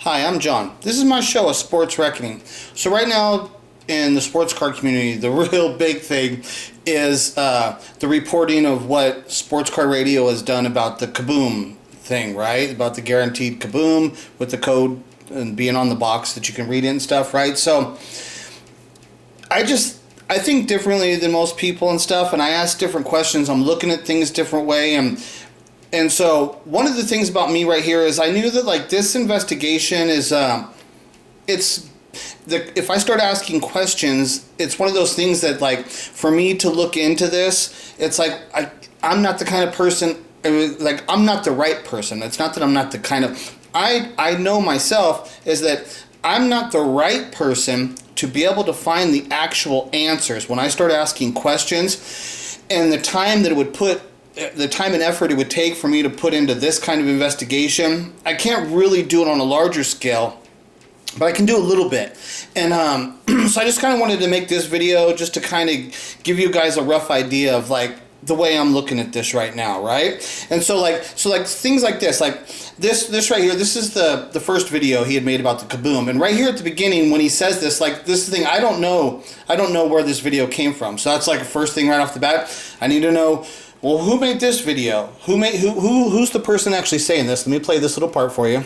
Hi, I'm John. This is my show, A Sports Reckoning. So right now in the sports card community, the real big thing is the reporting of what Sports Card Radio has done about the Kaboom thing, right? About the guaranteed Kaboom with the code and being on the box that you can read it and stuff, right? So I think differently than most people and stuff, and I ask different questions. I'm looking at things different way, and so one of the things about me right here is I knew that like this investigation is if I start asking questions, it's one of those things that like for me to look into this, it's like I'm not the kind of person, like I'm not the right person. It's not that I'm not the kind of, I know myself is that I'm not the right person to be able to find the actual answers when I start asking questions, and the time that it would put, the time and effort it would take for me to put into this kind of investigation, I can't really do it on a larger scale, but I can do a little bit. And so I just kind of wanted to make this video just to kind of give you guys a rough idea of like the way I'm looking at this right now, right? And so like things like this right here, this is the first video he had made about the Kaboom. And right here at the beginning when he says this, like this thing, I don't know where this video came from. So that's like the first thing right off the bat. I need to know, well, who made this video? Who's the person actually saying this? Let me play this little part for you.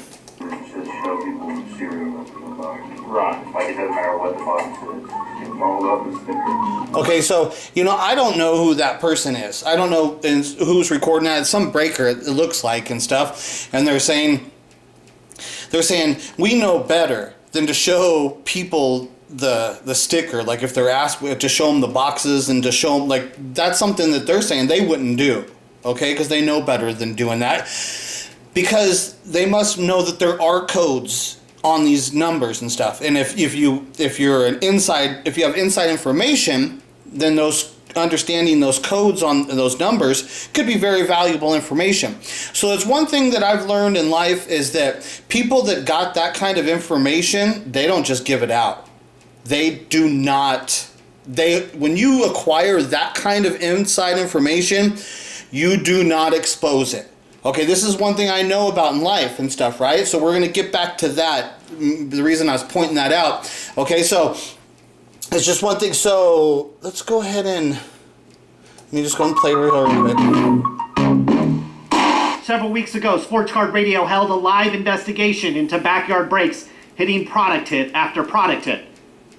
Right, like it doesn't matter what the box is. It's rolled up and sticker. Okay, so, I don't know who that person is. I don't know who's recording that. It's some breaker, it looks like, and stuff. And they're saying, we know better than to show people the sticker. Like, if they're asked to show them the boxes and to show them, like, that's something that they're saying they wouldn't do. Okay, because they know better than doing that. Because they must know that there are codes on these numbers and stuff, and if you have inside information, then understanding those codes on those numbers could be very valuable information. So it's one thing that I've learned in life is that people that got that kind of information, they don't just give it out. They do not. When you acquire that kind of inside information, you do not expose it. Okay, this is one thing I know about in life and stuff, right? So we're going to get back to that, the reason I was pointing that out. Okay, so it's just one thing. So let's go ahead and, let me just go and play real quick. Several weeks ago, Sports Card Radio held a live investigation into backyard breaks, hitting product hit after product hit.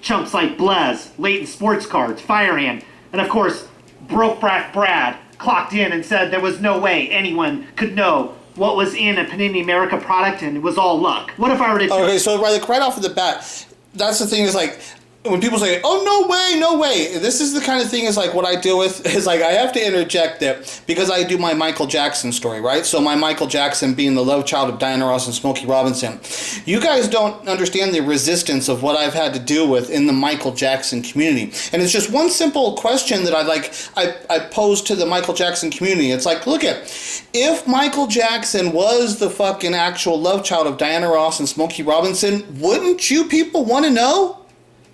Chumps like Blez, Latent Sports Cards, Firehand, and of course, Brokeback Brad clocked in and said there was no way anyone could know what was in a Panini America product and it was all luck. What if I were to... Okay, so right off of the bat, that's the thing is like, when people say, oh, no way, this is the kind of thing is like what I deal with is like I have to interject that because I do my Michael Jackson story, right? So my Michael Jackson being the love child of Diana Ross and Smokey Robinson. You guys don't understand the resistance of what I've had to deal with in the Michael Jackson community. And it's just one simple question that I pose to the Michael Jackson community. It's like, look at, if Michael Jackson was the fucking actual love child of Diana Ross and Smokey Robinson, wouldn't you people want to know?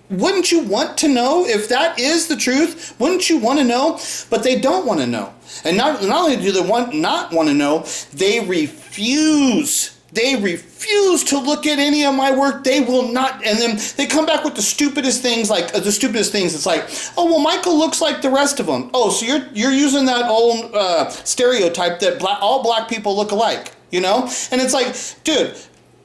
Wouldn't you want to know if that is the truth? Wouldn't you want to know? But they don't want to know. And not only do they not want to know, they refuse. They refuse to look at any of my work. They will not. And then they come back with the stupidest things, It's like, oh, well, Michael looks like the rest of them. Oh, so you're using that old stereotype that all black people look alike, And it's like, dude,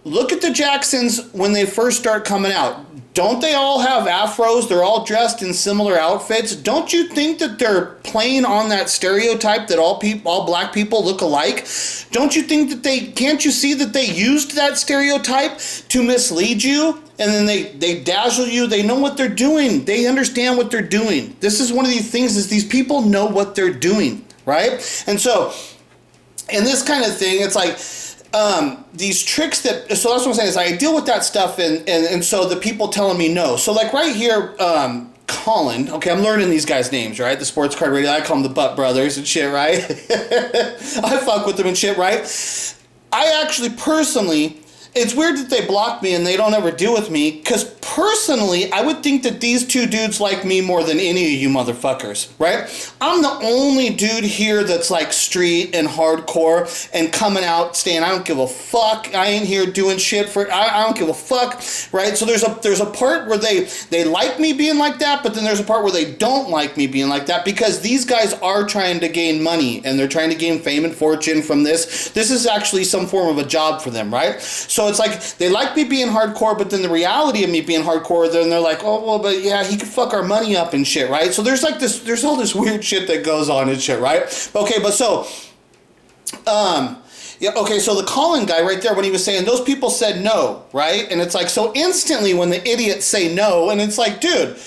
look at the Jacksons when they first start coming out. Don't they all have afros? They're all dressed in similar outfits. Don't you think that they're playing on that stereotype that all black people look alike? Don't you think that can't you see that they used that stereotype to mislead you? And then they dazzle you. They know what they're doing. They understand what they're doing. This is one of these things is these people know what they're doing, right? And so, in this kind of thing, it's like, these tricks so that's what I'm saying is I deal with that stuff and so the people telling me no. So like right here, Colin, okay, I'm learning these guys' names, right? The Sports Card Radio, I call them the Butt Brothers and shit, right? I fuck with them and shit, right? I actually personally, it's weird that they block me and they don't ever deal with me because personally, I would think that these two dudes like me more than any of you motherfuckers, right? I'm the only dude here that's like street and hardcore and coming out saying, I don't give a fuck. I ain't here doing shit for, I don't give a fuck, right? So there's a part where they like me being like that, but then there's a part where they don't like me being like that because these guys are trying to gain money and they're trying to gain fame and fortune from this. This is actually some form of a job for them, right? So it's like they like me being hardcore, but then the reality of me being hardcore, then they're like, oh, well, but yeah, he could fuck our money up and shit, right? So there's like this, there's all this weird shit that goes on and shit, right? Okay, but so, yeah, okay, so the Colin guy right there, when he was saying those people said no, right? And it's like, so instantly when the idiots say no, and it's like, dude,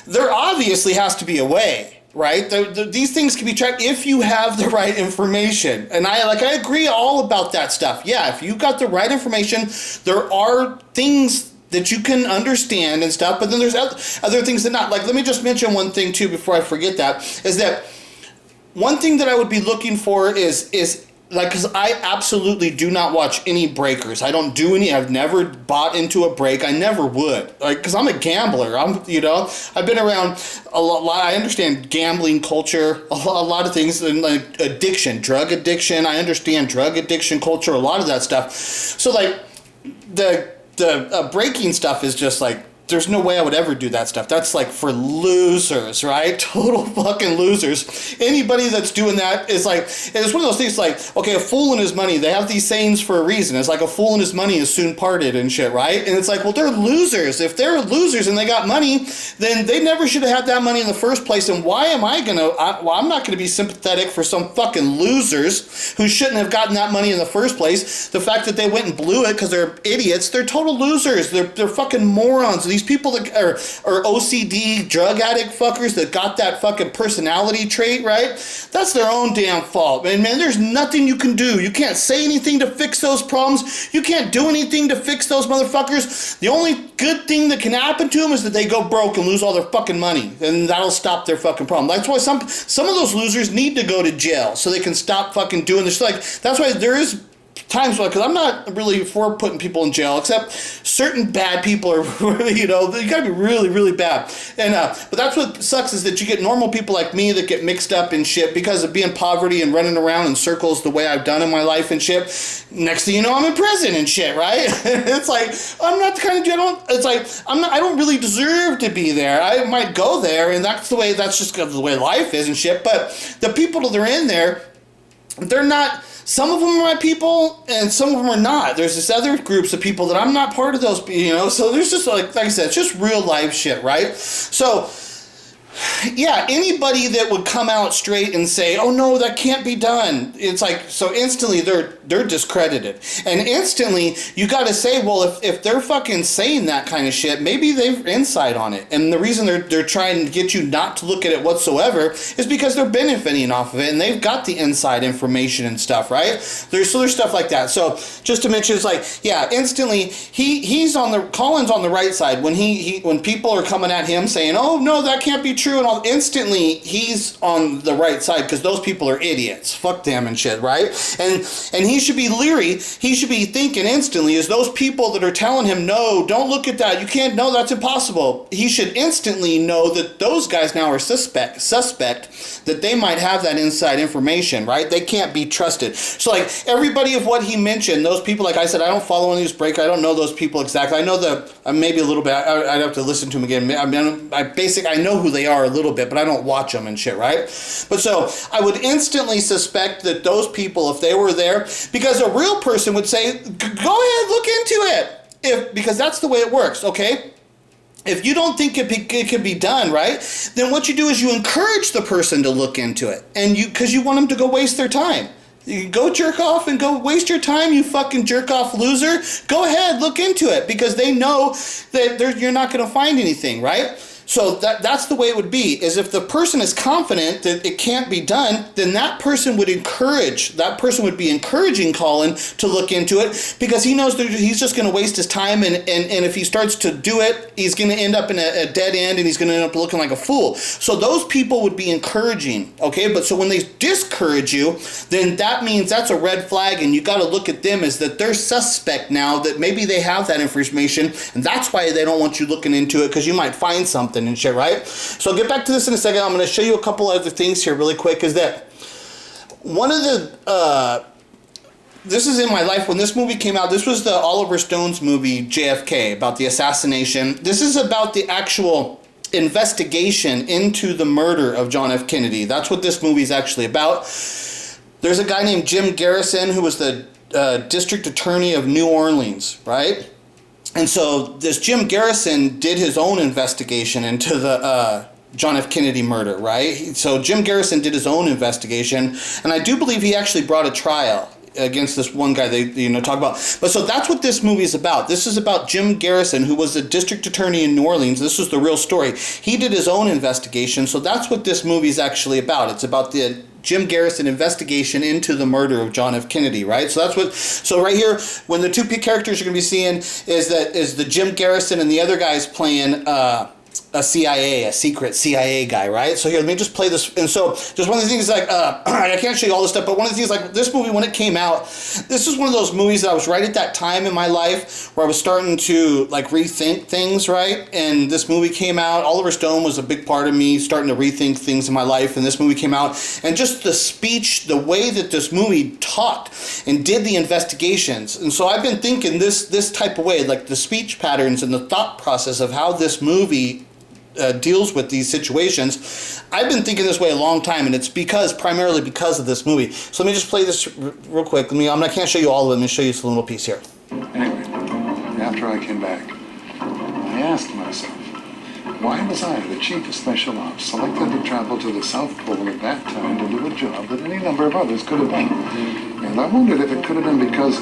there obviously has to be a way, right? These things can be tracked if you have the right information. And I agree all about that stuff. Yeah, if you got the right information, there are things that you can understand and stuff, but then there's other things that not. Like, let me just mention one thing too before I forget that, is that one thing that I would be looking for is like, because I absolutely do not watch any breakers. I don't do any. I've never bought into a break. I never would. Like, because I'm a gambler. I've been around a lot. I understand gambling culture, a lot of things, and like addiction, drug addiction. I understand drug addiction culture, a lot of that stuff. So like the breaking stuff is just like, there's no way I would ever do that stuff. That's like for losers, right? Total fucking losers. Anybody that's doing that is like, it's one of those things like, okay, a fool and his money, they have these sayings for a reason. It's like a fool and his money is soon parted and shit, right? And it's like, well, they're losers. If they're losers and they got money, then they never should have had that money in the first place. And why am I gonna, I'm not gonna be sympathetic for some fucking losers who shouldn't have gotten that money in the first place. The fact that they went and blew it because they're idiots, they're total losers. They're fucking morons. These people that are OCD drug addict fuckers that got that fucking personality trait, right? That's their own damn fault. And man, there's nothing you can do. You can't say anything to fix those problems. You can't do anything to fix those motherfuckers. The only good thing that can happen to them is that they go broke and lose all their fucking money. And that'll stop their fucking problem. That's why some of those losers need to go to jail so they can stop fucking doing this. Like, that's why there is times, because I'm not really for putting people in jail, except certain bad people are, you gotta be really, really bad. And but that's what sucks, is that you get normal people like me that get mixed up in shit because of being poverty and running around in circles the way I've done in my life and shit. Next thing you know, I'm in prison and shit, right? It's like, I'm not the kind of I don't really deserve to be there. I might go there, and that's just the way life is and shit. But the people that are in there, they're not. Some of them are my people, and some of them are not. There's this other groups of people that I'm not part of those, so there's just like I said, it's just real life shit, right? So, yeah, anybody that would come out straight and say, oh no, that can't be done, it's like, so instantly they're discredited. And instantly you gotta say, well, if they're fucking saying that kind of shit, maybe they've insight on it. And the reason they're trying to get you not to look at it whatsoever is because they're benefiting off of it, and they've got the inside information and stuff, right? There's stuff like that. So just to mention, it's like, yeah, instantly Colin's on the right side when when people are coming at him saying, oh no, that can't be true, and all, instantly he's on the right side because those people are idiots. Fuck them and shit, right? And he should be leery. He should be thinking instantly, is those people that are telling him, no, don't look at that, you can't, no, that's impossible. He should instantly know that those guys now are suspect that they might have that inside information, right? They can't be trusted. So like everybody of what he mentioned, those people, like I said, I don't follow any breaker. I don't know those people exactly. I know maybe a little bit. I'd have to listen to them again. I mean, I know who they are a little bit, but I don't watch them and shit, right? But so I would instantly suspect that those people, if they were there, because a real person would say, go ahead, look into it, because that's the way it works, okay? If you don't think it can be done, right, then what you do is you encourage the person to look into it, and because you want them to go waste their time. You go jerk off and go waste your time, you fucking jerk off loser. Go ahead, look into it, because they know that you're not going to find anything, right? So that's the way it would be, is if the person is confident that it can't be done, then that person would be encouraging Colin to look into it, because he knows that he's just going to waste his time, and if he starts to do it, he's going to end up in a dead end, and he's going to end up looking like a fool. So those people would be encouraging, okay? But so when they discourage you, then that means that's a red flag, and you got to look at them as that they're suspect now, that maybe they have that information, and that's why they don't want you looking into it, because you might find something and shit, right? So I'll get back to this in a second. I'm going to show you a couple other things here really quick. Is that one of the this is in my life when this movie came out. This was the Oliver Stone's movie JFK, about the assassination. This is about the actual investigation into the murder of John F. Kennedy. That's what this movie is actually about. There's a guy named Jim Garrison who was the district attorney of New Orleans, right? And so this Jim Garrison did his own investigation into the John F. Kennedy murder, right? So Jim Garrison did his own investigation, and I do believe he actually brought a trial against this one guy they talk about. But so that's what this movie is about. This is about Jim Garrison, who was the district attorney in New Orleans. This was the real story. He did his own investigation, so that's what this movie is actually about. It's about the Jim Garrison investigation into the murder of John F. Kennedy, right? So that's what. So right here, when the two characters you're going to be seeing is the Jim Garrison, and the other guy's playing a secret CIA guy, right? So here, let me just play this. And so just one of the things, like, I can't show you all this stuff, but one of the things, like, this movie, when it came out, this is one of those movies that I was right at that time in my life where I was starting to, like, rethink things, right? And this movie came out. Oliver Stone was a big part of me starting to rethink things in my life, and this movie came out. And just the speech, the way that this movie talked and did the investigations. And so I've been thinking this type of way, like the speech patterns and the thought process of how this movie deals with these situations. I've been thinking this way a long time, and it's primarily because of this movie. So let me just play this real quick. I can't show you all of it. Let me show you a little piece here. Anyway, after I came back, I asked myself, why was I, the chief of special ops, selected to travel to the South Pole at that time to do a job that any number of others could have done? And I wondered if it could have been because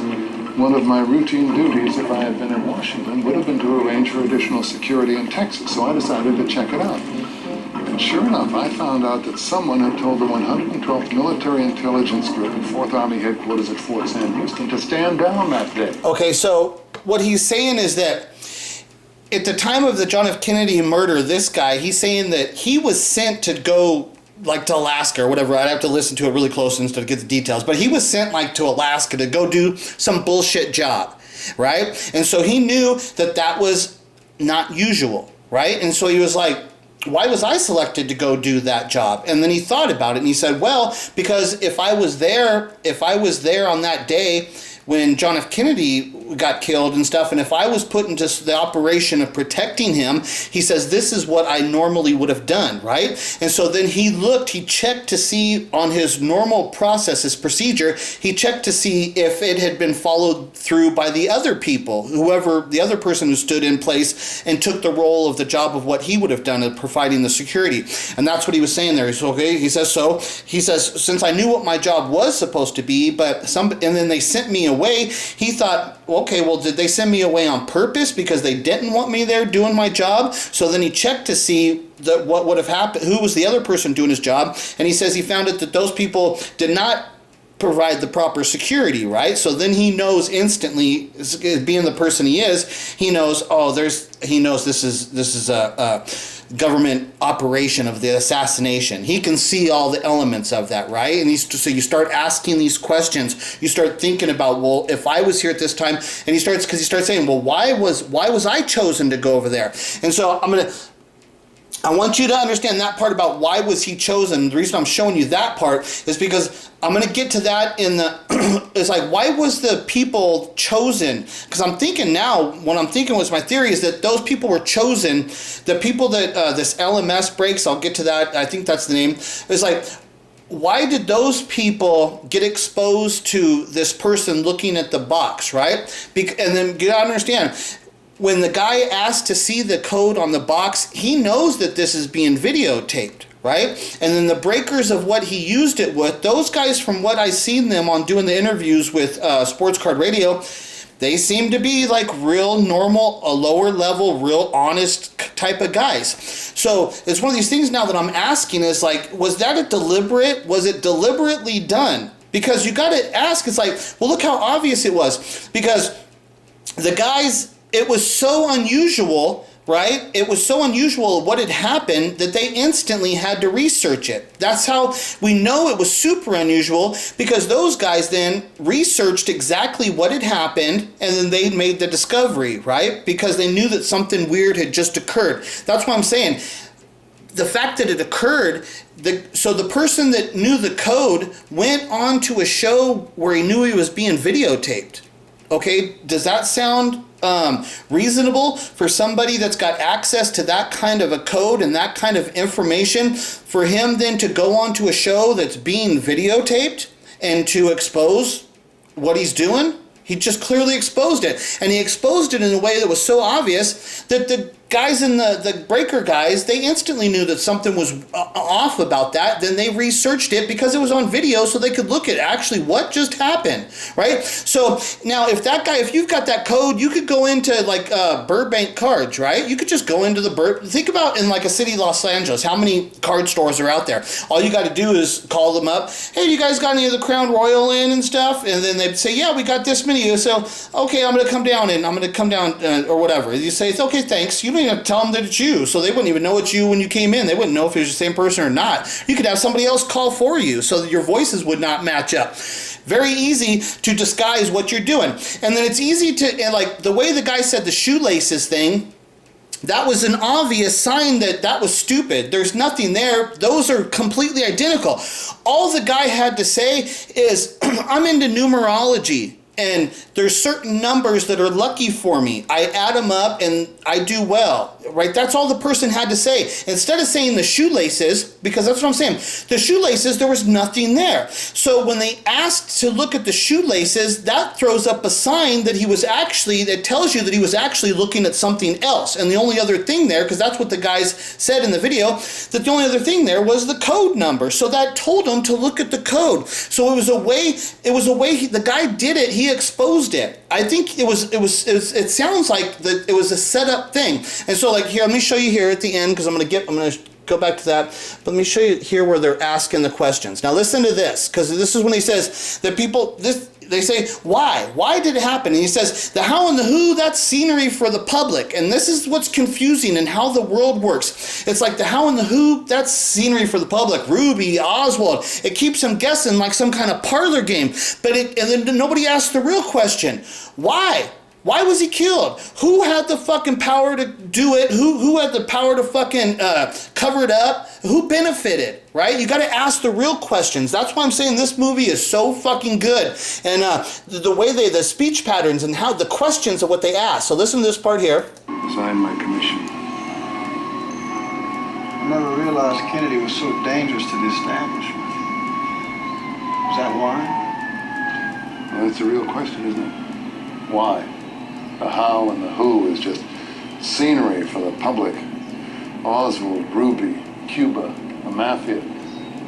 one of my routine duties, if I had been in Washington, would have been to arrange for additional security in Texas, so I decided to check it out. And sure enough, I found out that someone had told the 112th Military Intelligence Group at 4th Army Headquarters at Fort Sam Houston to stand down that day. Okay, so what he's saying is that at the time of the John F. Kennedy murder, this guy, he's saying that he was sent to go, like, to Alaska or whatever. I'd have to listen to it really close to get the details. But he was sent, like, to Alaska to go do some bullshit job, right? And so he knew that was not usual, right? And so he was like, why was I selected to go do that job? And then he thought about it, and he said, well, because if I was there on that day when John F. Kennedy got killed and stuff, and if I was put into the operation of protecting him, he says, this is what I normally would have done, right? And so then he checked to see on his normal process, his procedure, he checked to see if it had been followed through by the other people, whoever, the other person who stood in place and took the role of the job of what he would have done of providing the security. And that's what he was saying there. He said, okay, he says, since I knew what my job was supposed to be, and then they sent me away, he thought, okay, well, did they send me away on purpose because they didn't want me there doing my job? So then he checked to see what would have happened, who was the other person doing his job, and he says he found it that those people did not provide the proper security, right? So then he knows instantly, being the person he is, he knows, this is a government operation of the assassination. He can see all the elements of that, right? And so you start asking these questions. You start thinking about, well, if I was here at this time, and he starts saying, well, why was I chosen to go over there? And so I want you to understand that part about why was he chosen. The reason I'm showing you that part is because I'm going to get to that in the, it's like, why was the people chosen? Because I'm thinking now, what I'm thinking was my theory is that those people were chosen, the people that this LMS breaks, I'll get to that, I think that's the name, it's like, why did those people get exposed to this person looking at the box, right? And then you gotta understand, when the guy asked to see the code on the box, he knows that this is being videotaped, right? And then the breakers of what he used it with, those guys, from what I've seen them on doing the interviews with Sports Card Radio, they seem to be like real normal, a lower level, real honest type of guys. So it's one of these things now that I'm asking is like, was it deliberately done? Because you got to ask, it's like, well, look how obvious it was. Because the guys, it was so unusual, right? It was so unusual what had happened that they instantly had to research it. That's how we know it was super unusual, because those guys then researched exactly what had happened, and then they made the discovery, right? Because they knew that something weird had just occurred. That's what I'm saying. The fact that it occurred, so the person that knew the code went on to a show where he knew he was being videotaped. Okay, does that sound reasonable for somebody that's got access to that kind of a code and that kind of information, for him then to go on to a show that's being videotaped and to expose what he's doing? He just clearly exposed it. And he exposed it in a way that was so obvious that the guys in the breaker guys, they instantly knew that something was off about that. Then they researched it because it was on video, so they could look at actually what just happened, right? So now if you've got that code, you could go into like Burbank Cards, right? You could just go into think about in like a city, Los Angeles, how many card stores are out there. All you got to do is call them up. Hey, you guys got any of the Crown Royal in and stuff? And then they'd say, yeah, we got this many. So, okay, I'm going to come down or whatever. You say, it's okay, thanks. You don't even have to tell them that it's you, so they wouldn't even know it's you when you came in. They wouldn't know if it was the same person or not. You could have somebody else call for you so that your voices would not match up. Very easy to disguise what you're doing. And then it's easy to, and like the way the guy said the shoelaces thing, that was an obvious sign that was stupid. There's nothing there. Those are completely identical. All the guy had to say is, I'm into numerology, and there's certain numbers that are lucky for me. I add them up and I do well, right? That's all the person had to say. Instead of saying the shoelaces, because that's what I'm saying, the shoelaces, there was nothing there. So when they asked to look at the shoelaces, that throws up a sign that tells you that he was actually looking at something else. And the only other thing there, because that's what the guys said in the video, that the only other thing there was the code number. So that told him to look at the code. So it was a way the guy did it. He exposed it. I think it sounds like that it was a setup thing. And so like here, let me show you here at the end, because I'm going to go back to that. But let me show you here where they're asking the questions. Now listen to this, because this is when he says that they say, why? Why did it happen? And he says, the how and the who, that's scenery for the public. And this is what's confusing and how the world works. It's like the how and the who, that's scenery for the public. Ruby, Oswald. It keeps them guessing like some kind of parlor game. And then nobody asks the real question. Why? Why was he killed? Who had the fucking power to do it? Who had the power to fucking cover it up? Who benefited, right? You got to ask the real questions. That's why I'm saying this movie is so fucking good. And the way the speech patterns and how the questions of what they ask. So listen to this part here. Resign my commission. I never realized Kennedy was so dangerous to the establishment. Is that why? Well, that's a real question, isn't it? Why? The how and the who is just scenery for the public. Oswald, Ruby, Cuba, the mafia.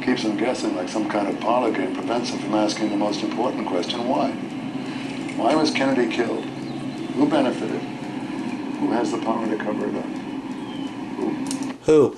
Keeps them guessing like some kind of parlor game. Prevents them from asking the most important question, why? Why was Kennedy killed? Who benefited? Who has the power to cover it up? Who?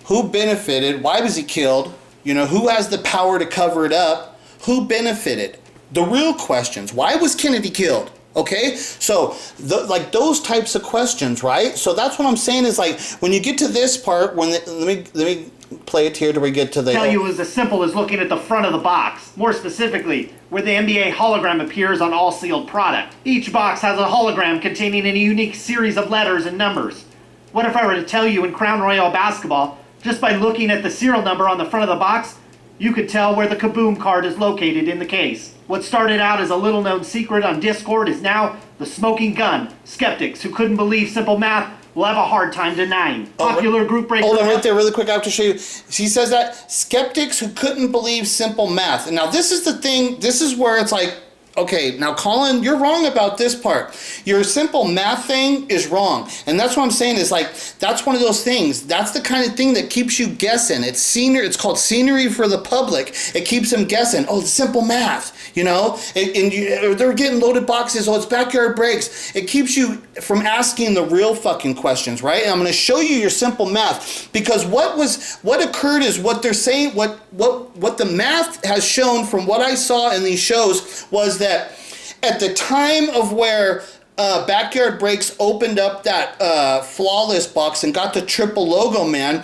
Who benefited? Why was he killed? Who has the power to cover it up? Who benefited? The real questions. Why was Kennedy killed? Okay, so like those types of questions, right? So that's what I'm saying is like when you get to this part, let me play it here till we get to the. Tell you it was as simple as looking at the front of the box. More specifically, where the NBA hologram appears on all sealed product. Each box has a hologram containing a unique series of letters and numbers. What if I were to tell you in Crown Royal basketball, just by looking at the serial number on the front of the box, you could tell where the Kaboom card is located in the case. What started out as a little-known secret on Discord is now the smoking gun. Skeptics who couldn't believe simple math will have a hard time denying. Popular group breaker. Hold on right there really quick. I have to show you. He says that skeptics who couldn't believe simple math. And now this is the thing. This is where it's like, okay, now Colin, you're wrong about this part. Your simple math thing is wrong. And that's what I'm saying is like, that's one of those things. That's the kind of thing that keeps you guessing. It's called scenery for the public. It keeps them guessing. Oh, it's simple math, you know? They're getting loaded boxes. Oh, it's backyard breaks. It keeps you from asking the real fucking questions, right? And I'm going to show you your simple math, because what occurred is what they're saying, what the math has shown from what I saw in these shows was that at the time of where Backyard Breaks opened up that flawless box and got the triple logo man,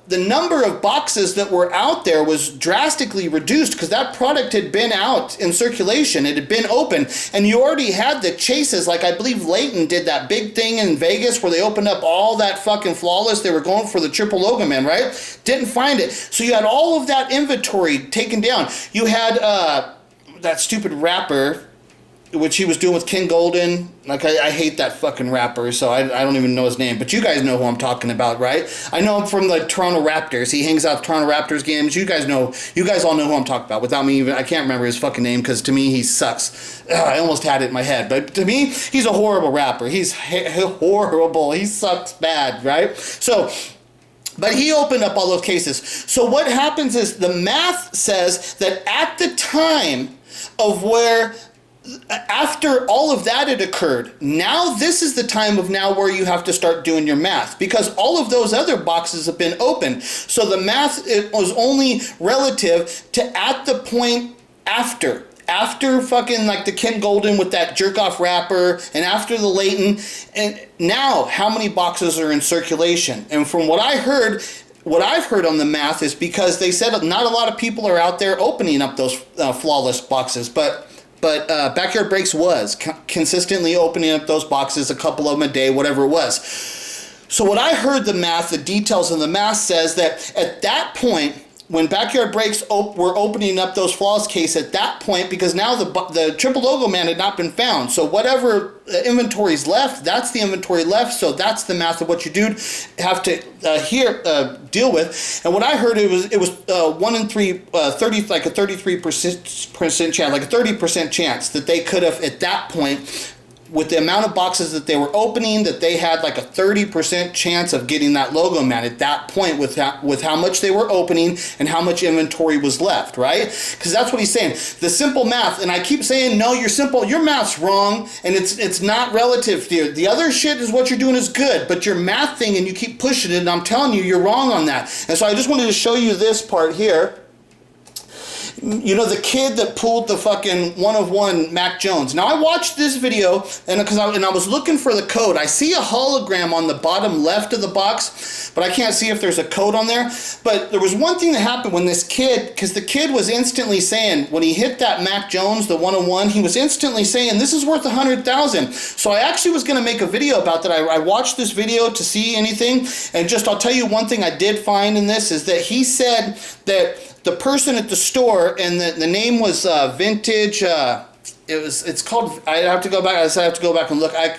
the number of boxes that were out there was drastically reduced because that product had been out in circulation. It had been open, and you already had the chases. Like I believe Leighton did that big thing in Vegas where they opened up all that fucking flawless. They were going for the triple logo man, right? Didn't find it. So you had all of that inventory taken down. You had that stupid rapper, which he was doing with Ken Golden. Like, I hate that fucking rapper, so I don't even know his name. But you guys know who I'm talking about, right? I know him from the Toronto Raptors. He hangs out at Toronto Raptors games. You guys all know who I'm talking about. Without me even, I can't remember his fucking name, because to me, he sucks. I almost had it in my head. But to me, he's a horrible rapper. He's horrible. He sucks bad, right? So, but he opened up all those cases. So what happens is the math says that at the time of where, after all of that had occurred, now this is the time of now where you have to start doing your math, because all of those other boxes have been open. So the math, it was only relative to at the point after fucking like the Ken Golden with that jerk off rapper, and after the Leighton, and now how many boxes are in circulation. And from what I've heard on the math is because they said not a lot of people are out there opening up those flawless boxes, but Backyard Breaks was consistently opening up those boxes, a couple of them a day, whatever it was. So what I heard the details of the math says that at that point, when Backyard Breaks were opening up those flawless case at that point, because now the triple logo man had not been found. So whatever inventory's left, that's the inventory left. So that's the math of what you do have to deal with. And what I heard, it was 1 in 3, 30, like a 33% chance, like a 30% chance that they could have at that point, with the amount of boxes that they were opening, that they had like a 30% chance of getting that logo man at that point with how much they were opening and how much inventory was left, right? Because that's what he's saying. The simple math, and I keep saying, no, your math's wrong, and it's not relative to you. The other shit is what you're doing is good, but your math thing, and you keep pushing it, and I'm telling you, you're wrong on that. And so I just wanted to show you this part here. You know, the kid that pulled the fucking 1 of 1 Mac Jones. Now I watched this video, and I was looking for the code. I see a hologram on the bottom left of the box, but I can't see if there's a code on there. But there was one thing that happened when this kid, because the kid was instantly saying, when he hit that Mac Jones, the 1 of 1, he was instantly saying, this is worth 100,000. So I actually was going to make a video about that. I watched this video to see anything, and I'll tell you one thing I did find in this is that he said that the person at the store, and the name was Vintage. It's called. I have to go back. I have to go back and look. But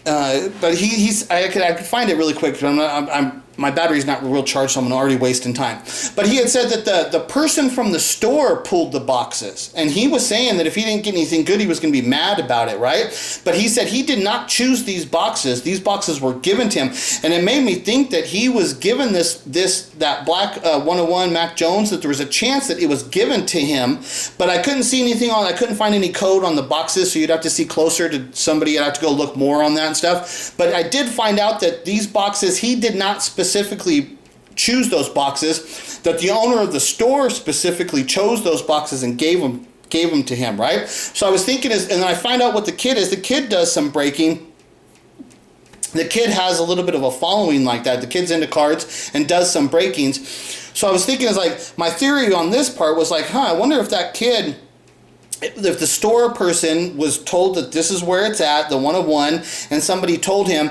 I could find it really quick. My battery's not real charged, so I'm already wasting time. But he had said that the person from the store pulled the boxes, and he was saying that if he didn't get anything good, he was going to be mad about it, right? But he said he did not choose these boxes. These boxes were given to him, and it made me think that he was given that black 101 Mac Jones, that there was a chance that it was given to him, but I couldn't see anything on. I couldn't find any code on the boxes, so you'd have to see closer to somebody. I'd have to go look more on that and stuff. But I did find out that these boxes, he did not specifically choose those boxes, that the owner of the store specifically chose those boxes and gave them to him, right? So I was thinking, and then I find out what the kid is. The kid does some breaking. The kid has a little bit of a following like that. The kid's into cards and does some breakings. So I was thinking, my theory on this part was like, I wonder if that kid, if the store person was told that this is where it's at, the 1 of 1, and somebody told him,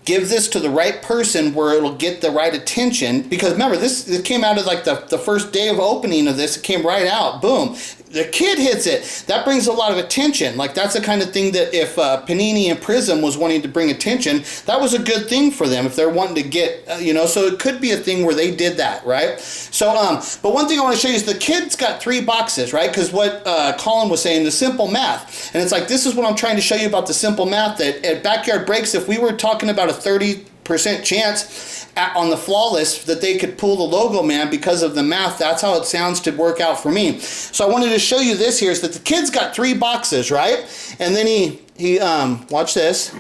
give this to the right person where it'll get the right attention. Because remember, this came out of like the first day of opening of this. It came right out. Boom. the kid hits it. That brings a lot of attention. Like, that's the kind of thing that if Panini and Prism was wanting to bring attention, that was a good thing for them if they're wanting to get, so it could be a thing where they did that, right? So, but one thing I want to show you is the kid's got 3 boxes, right? Because what Colin was saying, the simple math. And it's like, this is what I'm trying to show you about the simple math, that at Backyard Breaks, if we were talking about a 30% chance on the flawless that they could pull the logo man because of the math, that's how it sounds to work out for me. So I wanted to show you this here, is that the kid's got 3 boxes, right? And then he watch this.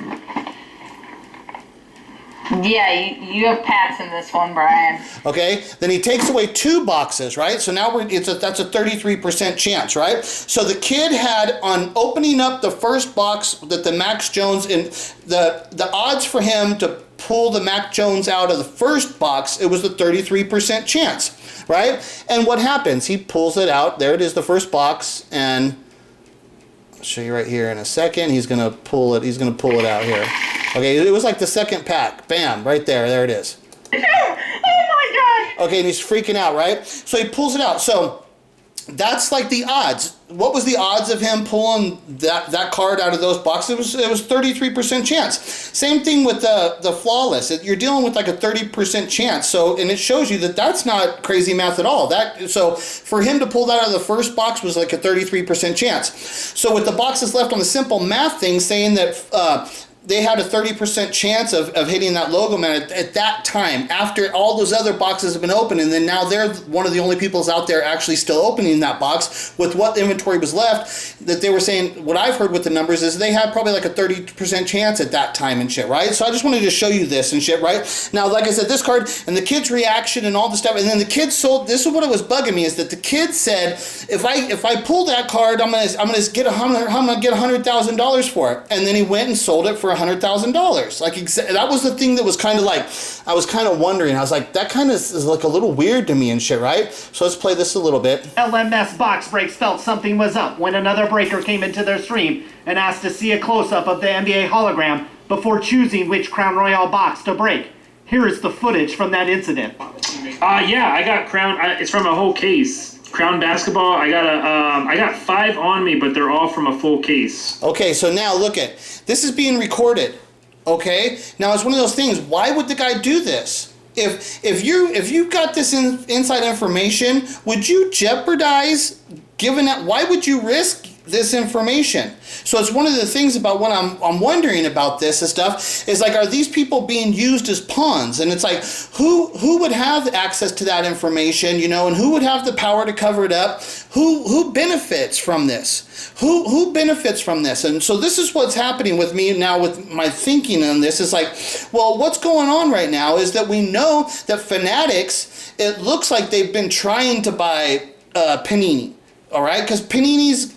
Yeah, you have packs in this one, Brian. Okay, then he takes away 2 boxes, right? So now that's a 33% chance, right? So the kid had, on opening up the first box, that the Max Jones, and the odds for him to pull the Mac Jones out of the first box, it was a 33% chance, right? And what happens? He pulls it out. There it is, the first box, and I'll show you right here in a second. He's gonna pull it. He's gonna pull it out here. Okay, it was like the second pack. Bam, right there. There it is. Oh my God! Okay, and he's freaking out, right? So he pulls it out. So that's like the odds. What was the odds of him pulling that card out of those boxes? It was 33% chance. Same thing with the flawless. You're dealing with like a 30% chance. So, and it shows you that that's not crazy math at all. So for him to pull that out of the first box was like a 33% chance. So with the boxes left on the simple math thing, saying that they had a 30% chance of hitting that logo man at that time, after all those other boxes have been opened, and then now they're one of the only people out there actually still opening that box with what inventory was left, that they were saying, what I've heard with the numbers is they had probably like a 30% chance at that time and shit, right? So I just wanted to show you this and shit, right? Now, like I said, this card and the kid's reaction and all the stuff, and then the kid sold, this is what it was bugging me, is that the kid said, if I pull that card, I'm gonna get $100,000 for it. And then he went and sold it for $100,000. Like, that was the thing that was kind of like, I was kind of wondering. I was like, that kind of is like a little weird to me and shit, right? So let's play this a little bit. LMS Box Breaks felt something was up when another breaker came into their stream and asked to see a close-up of the NBA hologram before choosing which Crown Royale box to break. Here is the footage from that incident. Yeah, I got Crown. It's from a whole case. Crown basketball. I got 5 on me, but they're all from a full case. Okay, so now look at this is being recorded. Okay, now it's one of those things. Why would the guy do this? If you got this inside information, would you jeopardize giving that? Why would you risk this information? So it's one of the things about what I'm wondering about this and stuff is like, are these people being used as pawns? And it's like, who would have access to that information, and who would have the power to cover it up? Who benefits from this? Who benefits from this? And so this is what's happening with me now with my thinking on this. Is like, well, what's going on right now is that we know that Fanatics, it looks like they've been trying to buy Panini. All right, because Panini's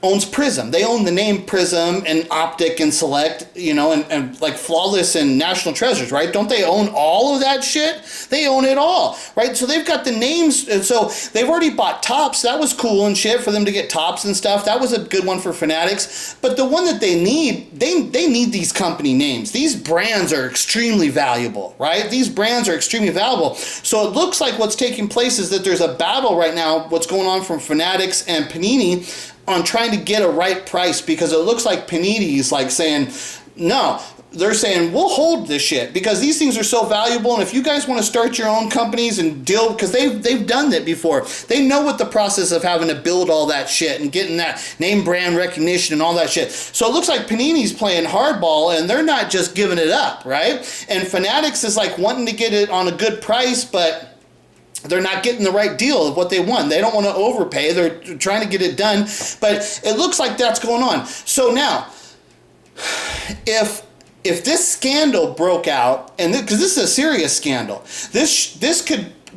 owns Prism. They own the name Prism and Optic and Select, and like Flawless and National Treasures, right? Don't they own all of that shit? They own it all, right? So they've got the names, and so they've already bought Tops. That was cool and shit for them to get Tops and stuff. That was a good one for Fanatics. But the one that they need, they need these company names. These brands are extremely valuable, right? These brands are extremely valuable. So it looks like what's taking place is that there's a battle right now, what's going on from Fanatics and Panini, on trying to get a right price, because it looks like Panini is like saying, no, they're saying, we'll hold this shit because these things are so valuable, and if you guys want to start your own companies and deal, because they've done that before. They know what the process of having to build all that shit and getting that name brand recognition and all that shit. So it looks like Panini's playing hardball, and they're not just giving it up, right? And Fanatics is like wanting to get it on a good price, but they're not getting the right deal of what they want. They don't want to overpay. They're trying to get it done. But it looks like that's going on. So now, if this scandal broke out, and because this is a serious scandal, this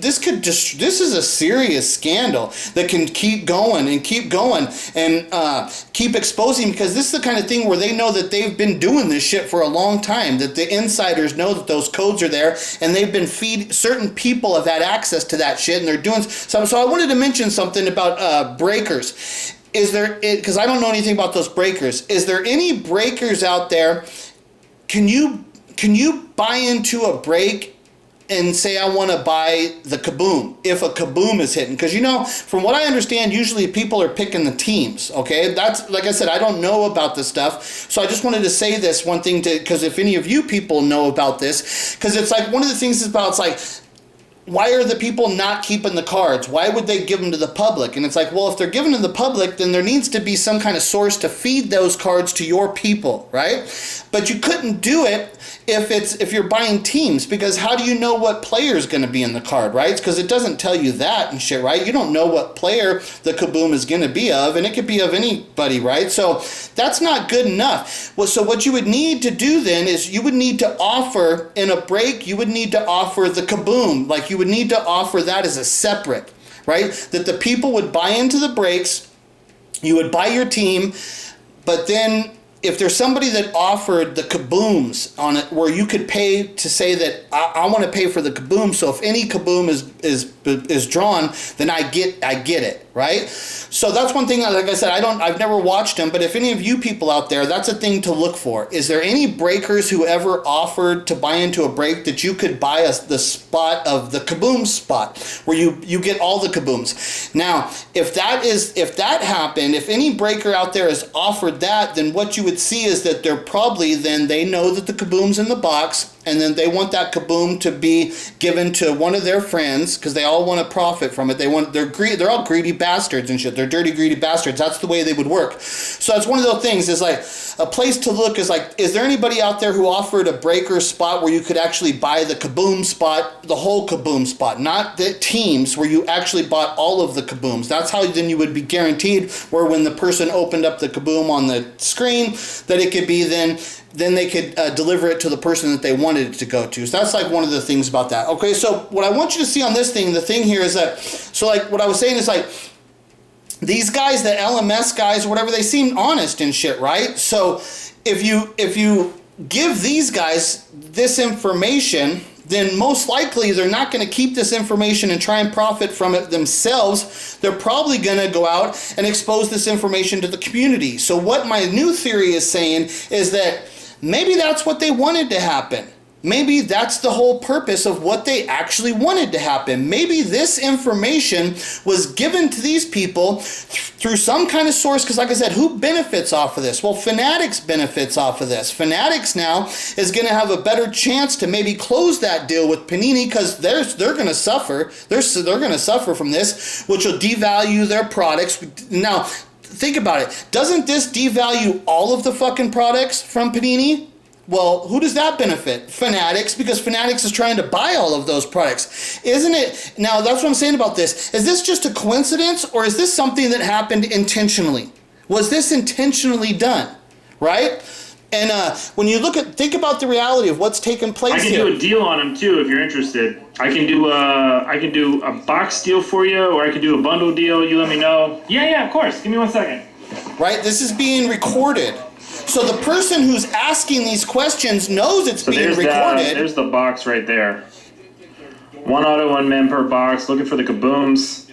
is a serious scandal that can keep going and keep exposing, because this is the kind of thing where they know that they've been doing this shit for a long time, that the insiders know that those codes are there, and they've been certain people have had access to that shit, and they're doing so I wanted to mention something about breakers. Is there, because I don't know anything about those breakers, is there any breakers out there? Can you buy into a break and say I want to buy the Kaboom, if a Kaboom is hitting. Because, you know, from what I understand, usually people are picking the teams, okay? That's, like I said, I don't know about this stuff. So I just wanted to say this one thing, because if any of you people know about this, because it's like one of the things is about, it's like, why are the people not keeping the cards? Why would they give them to the public? And it's like, well, if they're giving to the public, then there needs to be some kind of source to feed those cards to your people, right? But you couldn't do it if you're buying teams, because how do you know what player is going to be in the card, right? Because it doesn't tell you that and shit, right? You don't know what player the Kaboom is going to be of, and it could be of anybody, right? So that's not good enough. Well, so what you would need to do then is you would need to offer in a break, you would need to offer the Kaboom, like you would need to offer that as a separate, right? That the people would buy into the breaks, you would buy your team, but then if there's somebody that offered the Kabooms on it, where you could pay to say that I want to pay for the Kaboom, so if any Kaboom is drawn, then I get it, right? So that's one thing. Like I said, I've never watched them, but if any of you people out there, that's a thing to look for. Is there any breakers who ever offered to buy into a break that you could buy the spot of the Kaboom spot, where you get all the Kabooms? Now, if that happened, if any breaker out there has offered that, then what you would see is that they're probably, then they know that the Kaboom's in the box, and then they want that Kaboom to be given to one of their friends, because they all want to profit from it. They're all greedy bastards and shit. They're dirty, greedy bastards. That's the way they would work. So it's one of those things, is like, a place to look is like, is there anybody out there who offered a breaker spot where you could actually buy the Kaboom spot, the whole Kaboom spot, not the teams, where you actually bought all of the Kabooms? That's how then you would be guaranteed, where when the person opened up the Kaboom on the screen, that it could be then they could deliver it to the person that they wanted it to go to. So that's like one of the things about that. Okay, so what I want you to see on this thing, the thing here is that, so like what I was saying is like, these guys, the LMS guys or whatever, they seem honest and shit, right? So if you give these guys this information, then most likely they're not going to keep this information and try and profit from it themselves. They're probably going to go out and expose this information to the community. So what my new theory is saying is that maybe that's what they wanted to happen. Maybe that's the whole purpose of what they actually wanted to happen. Maybe this information was given to these people through some kind of source, because like I said, who benefits off of this? Well, Fanatics benefits off of this. Fanatics now is going to have a better chance to maybe close that deal with Panini, because they're going to suffer. They're going to suffer from this, which will devalue their products. Now, think about it. Doesn't this devalue all of the fucking products from Panini? Well, who does that benefit? Fanatics, because Fanatics is trying to buy all of those products. Isn't it? Now, that's what I'm saying about this. Is this just a coincidence, or is this something that happened intentionally? Was this intentionally done? Right? And when you think about the reality of what's taking place here. I can do a deal on them too if you're interested. I can do a box deal for you, or I can do a bundle deal. You let me know. Yeah, of course. Give me 1 second. Right? This is being recorded. So the person who's asking these questions knows it's being recorded. There's the box right there. 1 auto, 1 men per box. Looking for the Kabooms.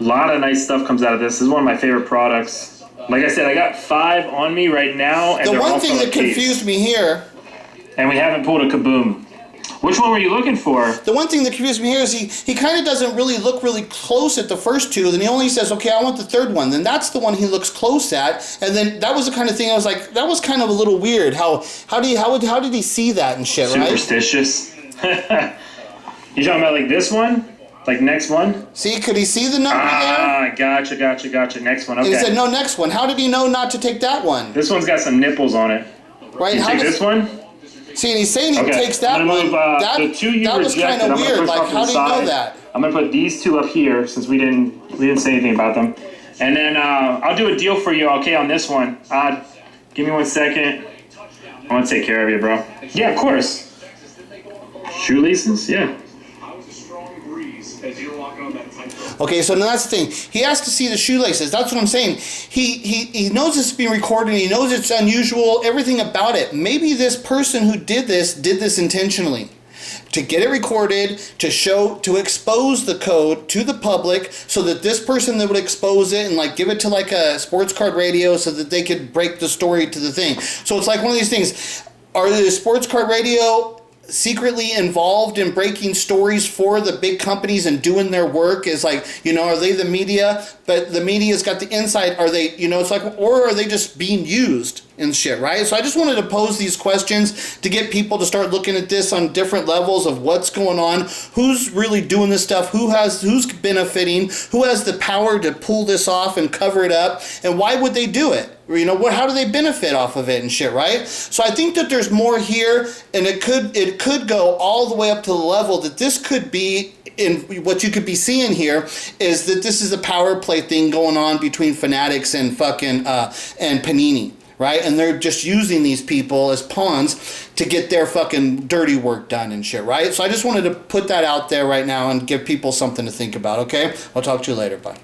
A lot of nice stuff comes out of this. This is one of my favorite products. Like I said, I got 5 on me right now. And the one thing that confused me here. And we haven't pulled a Kaboom. Which one were you looking for? The one thing that confused me here is he kind of doesn't really look really close at the first two. Then he only says, okay, I want the third one. Then that's the one he looks close at. And then that was the kind of thing I was like, that was kind of a little weird. How did he see that and shit, right? Superstitious. You talking about like this one? Like next one? See, could he see the number there? Gotcha. Next one, okay. And he said, no, next one. How did he know not to take that one? This one's got some nipples on it. Right. You take this one? See, and he's saying he takes that one. That was kind of weird. Like, how do you know that? I'm gonna put these 2 up here since we didn't say anything about them, and then I'll do a deal for you. Okay, on this one. Give me 1 second. I want to take care of you, bro. Yeah, of course. Shoelaces, yeah. Okay, so now that's the thing. He has to see the shoelaces. That's what I'm saying. He knows it's being recorded. He knows it's unusual. Everything about it. Maybe this person who did this intentionally, to get it recorded, to expose the code to the public, so that this person that would expose it and like give it to like a sports card radio, so that they could break the story to the thing. So it's like one of these things. Are the sports card radio secretly involved in breaking stories for the big companies and doing their work? Is like, you know, are they the media, but the media's got the insight? Are they, you know, it's like, or are they just being used and shit, right? So I just wanted to pose these questions to get people to start looking at this on different levels of what's going on, who's really doing this stuff, who's benefiting, who has the power to pull this off and cover it up, and why would they do it? You know, how do they benefit off of it and shit, right? So I think that there's more here, and it could go all the way up to the level that this could be, in what you could be seeing here is that this is a power play thing going on between Fanatics and fucking and Panini, right? And they're just using these people as pawns to get their fucking dirty work done and shit, right? So I just wanted to put that out there right now and give people something to think about, okay? I'll talk to you later, bye.